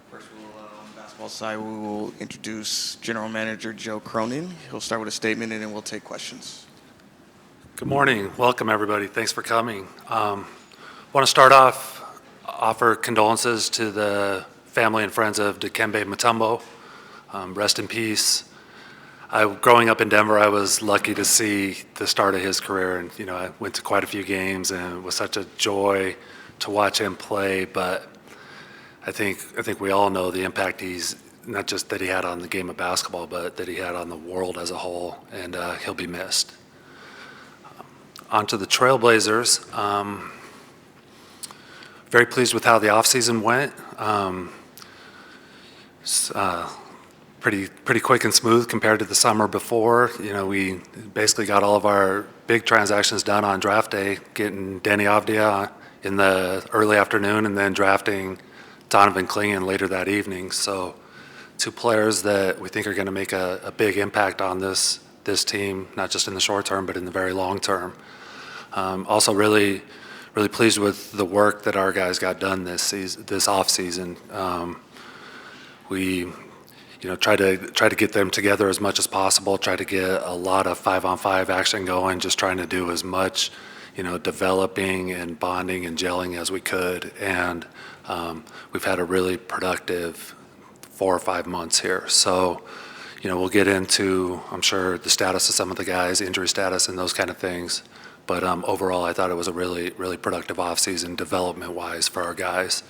First, on the basketball side, we will introduce General Manager Joe Cronin. He'll start with a statement, and then we'll take questions. Good morning. Welcome, everybody. Thanks for coming. Want to start off, offer condolences to the family and friends of Dikembe Mutombo. Rest in peace. Growing up in Denver, I was lucky to see the start of his career, and I went to quite a few games, and it was such a joy to watch him play. But I think we all know the impact he's not just that he had on the game of basketball, but that he had on the world as a whole, and he'll be missed. On to the Trailblazers. Very pleased with how the offseason went. Pretty quick and smooth compared to the summer before. We basically got all of our big transactions done on draft day, getting Denny Avdia in the early afternoon and then drafting Donovan Clingan later that evening. So 2 players that we think are going to make a big impact on this team, not just in the short term, but in the very long term. Also really pleased with the work that our guys got done this off season. We try to get them together as much as possible, try to get a lot of 5-on-5 action going, just trying to do as much, developing and bonding and gelling as we could. And we've had a really productive 4 or 5 months here. So, we'll get into, I'm sure, the status of some of the guys, injury status and those kind of things. But overall, I thought it was a really, really productive offseason development-wise for our guys.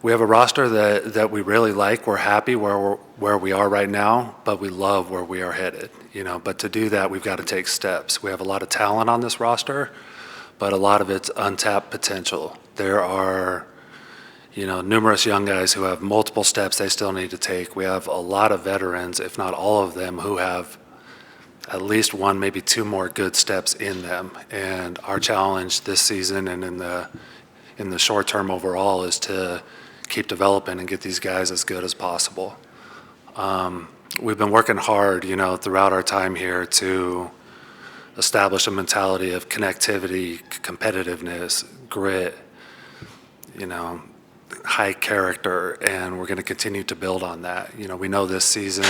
We have a roster that we really like. We're happy where we are right now, but we love where we are headed. But to do that, we've got to take steps. We have a lot of talent on this roster, but a lot of it's untapped potential. There are, numerous young guys who have multiple steps they still need to take. We have a lot of veterans, if not all of them, who have at least 1, maybe 2 more good steps in them. And our challenge this season and in the short term overall is to keep developing and get these guys as good as possible. We've been working hard, throughout our time here to establish a mentality of connectivity, competitiveness, grit, high character, and we're going to continue to build on that. We know this season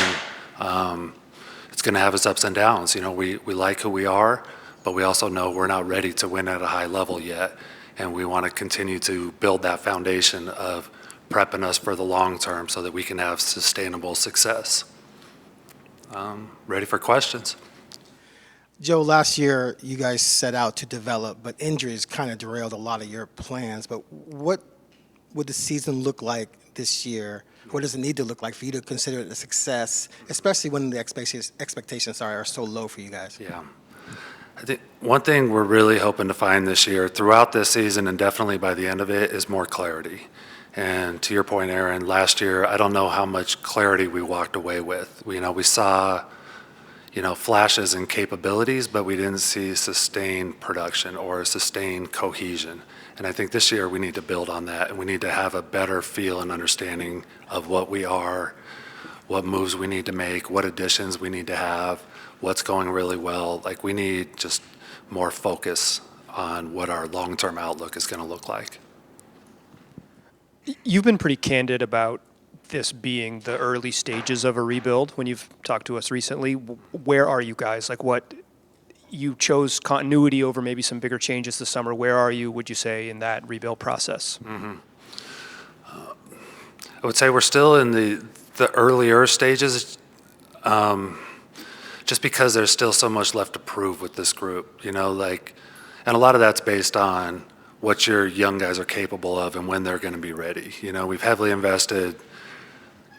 it's going to have its ups and downs. We like who we are, but we also know we're not ready to win at a high level yet, and we want to continue to build that foundation of prepping us for the long term so that we can have sustainable success. Ready for questions? Joe, last year you guys set out to develop, but injuries kind of derailed a lot of your plans. But what would the season look like this year? What does it need to look like for you to consider it a success, especially when the expectations are so low for you guys? Yeah. I think one thing we're really hoping to find this year, throughout this season and definitely by the end of it, is more clarity. And to your point, Aaron, last year, I don't know how much clarity we walked away with. We saw, flashes and capabilities, but we didn't see sustained production or sustained cohesion. And I think this year we need to build on that, and we need to have a better feel and understanding of what we are, what moves we need to make, what additions we need to have, what's going really well. Like, we need just more focus on what our long-term outlook is going to look like. You've been pretty candid about this being the early stages of a rebuild when you've talked to us recently. Where are you guys? Like, what you chose continuity over maybe some bigger changes this summer. Where are you, would you say, in that rebuild process? Mm-hmm. I would say we're still in the earlier stages, just because there's still so much left to prove with this group, and a lot of that's based on what your young guys are capable of and when they're going to be ready. We've heavily invested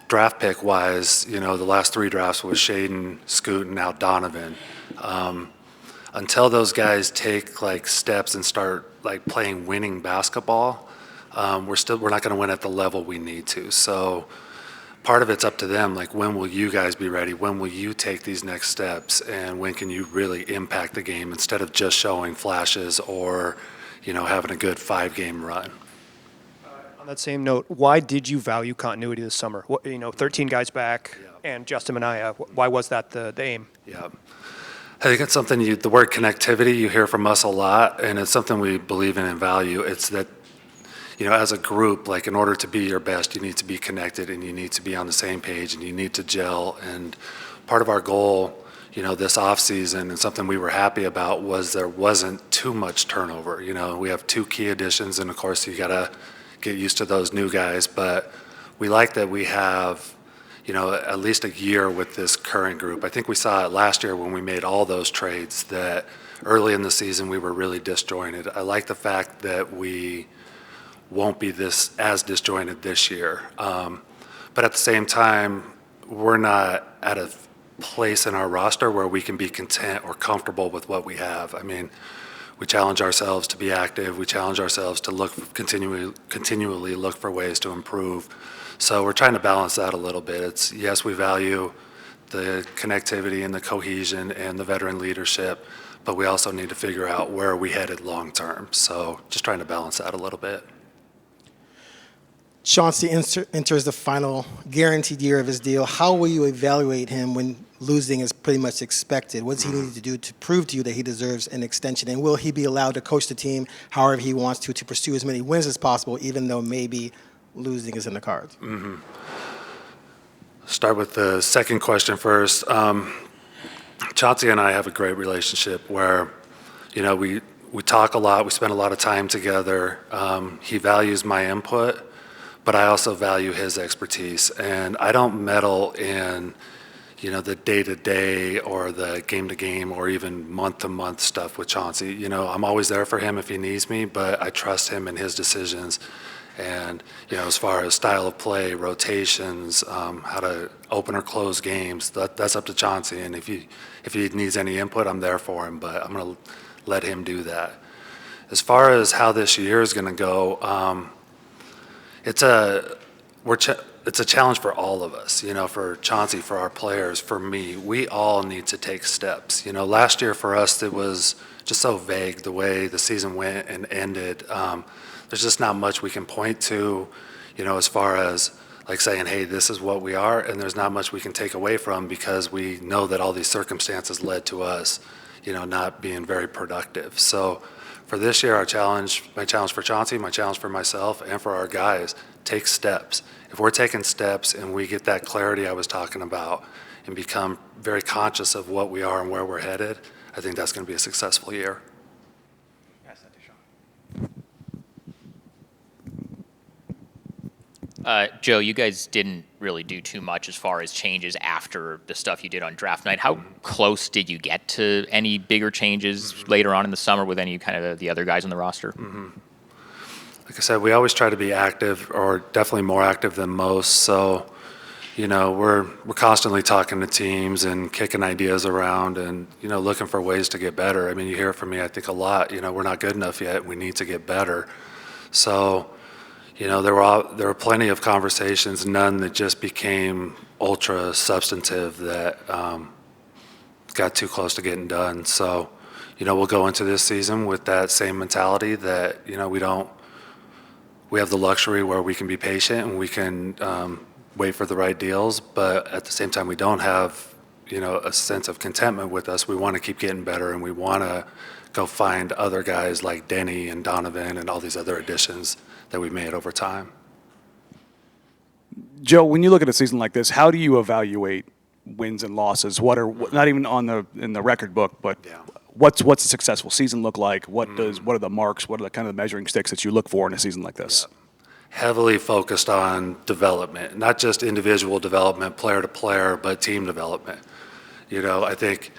draft pick wise. The last 3 drafts was Shaden, Scoot, and now Donovan. Until those guys take steps and start playing winning basketball, we're not going to win at the level we need to. So part of it's up to them. When will you guys be ready? When will you take these next steps? And when can you really impact the game instead of just showing flashes or having a good 5-game run? On that same note, why did you value continuity this summer? 13 guys back, and Justin Minaya. Why was that the aim? Yeah. I think it's something the word connectivity, you hear from us a lot, and it's something we believe in and value. It's that, as a group, like in order to be your best, you need to be connected and you need to be on the same page and you need to gel. And part of our goal, this off season and something we were happy about was there wasn't too much turnover. We have 2 key additions, and of course you got to get used to those new guys, but we like that we have at least a year with this current group. I think we saw it last year when we made all those trades that early in the season we were really disjointed. I like the fact that we won't be as disjointed this year. But at the same time, we're not at a place in our roster where we can be content or comfortable with what we have. I mean, we challenge ourselves to be active. We challenge ourselves to continually look for ways to improve. So we're trying to balance that a little bit. It's, yes, we value the connectivity and the cohesion and the veteran leadership, but we also need to figure out where are we headed long term. So just trying to balance that a little bit. Chauncey enters the final guaranteed year of his deal. How will you evaluate him when losing is pretty much expected? What does he need to do to prove to you that he deserves an extension? And will he be allowed to coach the team however he wants to pursue as many wins as possible, even though maybe losing is in the cards? Start with the second question first. Chauncey and I have a great relationship where, we talk a lot, we spend a lot of time together. He values my input, but I also value his expertise. And I don't meddle in, the day-to-day or the game-to-game or even month-to-month stuff with Chauncey. I'm always there for him if he needs me, but I trust him in his decisions. And, as far as style of play, rotations, how to open or close games, that's up to Chauncey. And if he needs any input, I'm there for him, but I'm going to let him do that. As far as how this year is going to go, it's a challenge for all of us, for Chauncey, for our players, for me. We all need to take steps. Last year for us, it was just so vague the way the season went and ended. There's just not much we can point to, as far as like saying, hey, this is what we are, and there's not much we can take away from because we know that all these circumstances led to us, not being very productive. So for this year, my challenge for Chauncey, my challenge for myself, and for our guys, take steps. If we're taking steps and we get that clarity I was talking about and become very conscious of what we are and where we're headed, I think that's going to be a successful year. Joe, you guys didn't really do too much as far as changes after the stuff you did on draft night. How close did you get to any bigger changes later on in the summer with any kind of the other guys on the roster? Like I said, we always try to be active, or definitely more active than most. So, we're constantly talking to teams and kicking ideas around and, looking for ways to get better. I mean, you hear it from me, I think, a lot. We're not good enough yet. We need to get better. So, there were plenty of conversations, none that just became ultra substantive that got too close to getting done. So, we'll go into this season with that same mentality that, we have the luxury where we can be patient and we can wait for the right deals, but at the same time, we don't have, a sense of contentment with us. We want to keep getting better, and we want to go find other guys like Denny and Donovan and all these other additions that we've made over time. Joe, when you look at a season like this, how do you evaluate wins and losses? What are not even in the record book, but Yeah. what's a successful season look like? What are the marks? What are the kind of measuring sticks that you look for in a season like this? Heavily focused on development, not just individual development, player to player, but team development. I think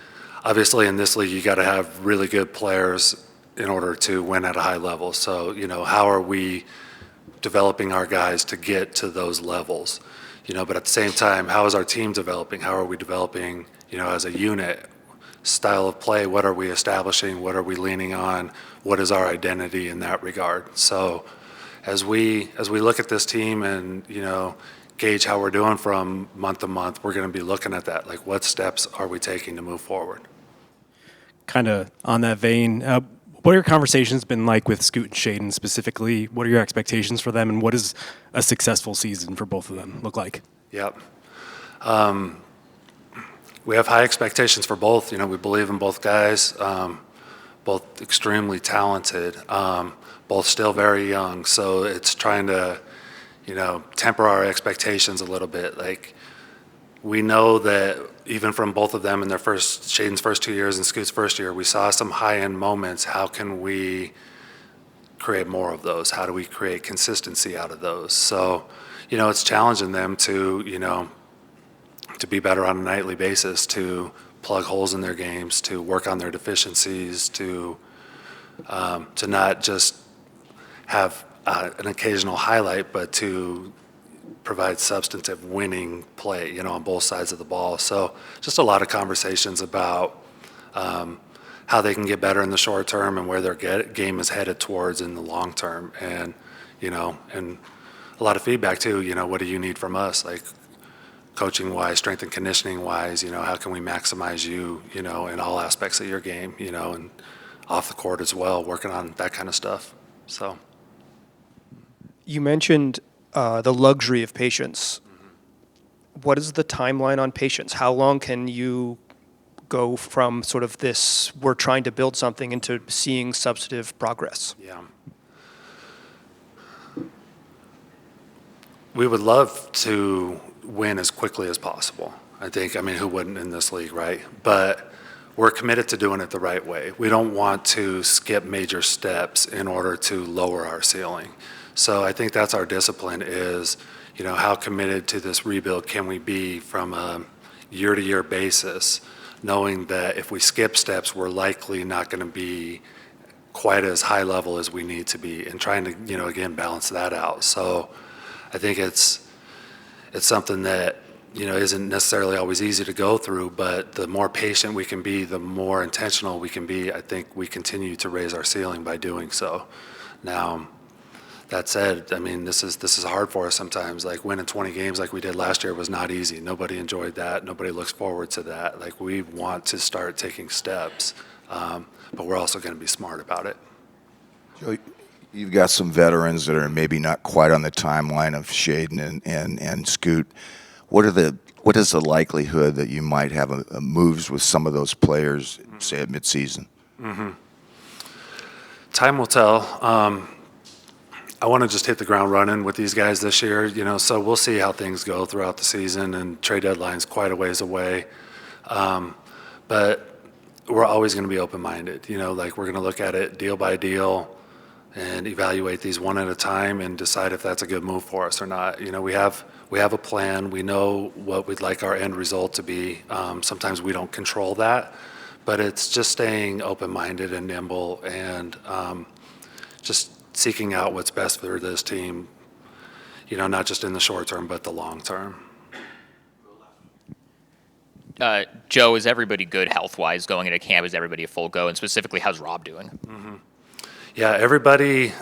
obviously in this league you got to have really good players in order to win at a high level. So, how are we developing our guys to get to those levels? But at the same time, how is our team developing? How are we developing, as a unit? Style of play, what are we establishing? What are we leaning on? What is our identity in that regard? So as we look at this team and, gauge how we're doing from month to month, we're going to be looking at that. Like, what steps are we taking to move forward? Kind of on that vein, what are your conversations been like with Scoot and Shaden specifically? What are your expectations for them, and what does a successful season for both of them look like? Yep. we have high expectations for both. We believe in both guys, both extremely talented, both still very young. So it's trying to, temper our expectations a little bit. Like, we know that even from both of them in Shaden's first 2 years and Scoot's first year, we saw some high-end moments. How can we create more of those? How do we create consistency out of those? So, it's challenging them to be better on a nightly basis, to plug holes in their games, to work on their deficiencies, to not just have an occasional highlight, but to provide substantive winning play, on both sides of the ball. So just a lot of conversations about how they can get better in the short term and where their game is headed towards in the long term. And, and a lot of feedback too, what do you need from us? Like, coaching wise, strength and conditioning wise, how can we maximize you, in all aspects of your game, and off the court as well, working on that kind of stuff. So. You mentioned the luxury of patience. What is the timeline on patience? How long can you go from sort of this, we're trying to build something, into seeing substantive progress? Yeah. We would love to win as quickly as possible. Who wouldn't in this league, right? But we're committed to doing it the right way. We don't want to skip major steps in order to lower our ceiling. So I think that's our discipline is, how committed to this rebuild can we be from a year-to-year basis, knowing that if we skip steps, we're likely not going to be quite as high level as we need to be, and trying to, again, balance that out. So I think it's something that, isn't necessarily always easy to go through, but the more patient we can be, the more intentional we can be. I think we continue to raise our ceiling by doing so. Now, that said, this is hard for us sometimes. Like, winning 20 games like we did last year was not easy. Nobody enjoyed that. Nobody looks forward to that. Like, we want to start taking steps, but we're also going to be smart about it. Joe, you've got some veterans that are maybe not quite on the timeline of Shaden and Scoot. What is the likelihood that you might have moves with some of those players, say at midseason? Mm-hmm. Time will tell. I want to just hit the ground running with these guys this year, so we'll see how things go throughout the season, and trade deadline's quite a ways away. But we're always going to be open-minded, like, we're going to look at it deal by deal and evaluate these one at a time and decide if that's a good move for us or not. We have a plan. We know what we'd like our end result to be. Sometimes we don't control that, but it's just staying open-minded and nimble, and just seeking out what's best for this team, not just in the short term, but the long term. Joe, is everybody good health-wise going into camp? Is everybody a full go? And specifically, how's Rob doing? Mm-hmm. Yeah, everybody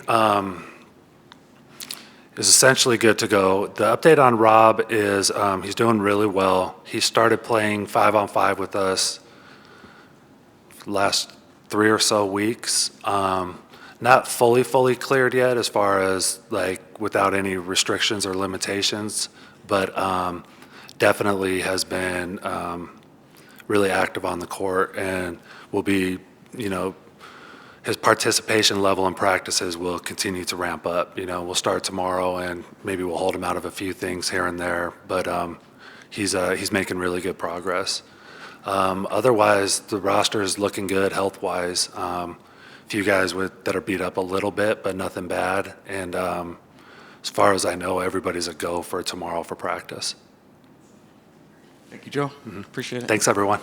is essentially good to go. The update on Rob is he's doing really well. He started playing 5-on-5 with us last 3 or so weeks. Not fully cleared yet as far as, like, without any restrictions or limitations, but definitely has been really active on the court, and will be, his participation level in practices will continue to ramp up. We'll start tomorrow, and maybe we'll hold him out of a few things here and there, but he's making really good progress. Otherwise, the roster is looking good health-wise. Few guys that are beat up a little bit, but nothing bad. And as far as I know, everybody's a go for tomorrow for practice. Thank you, Joe. Appreciate it. Thanks, everyone.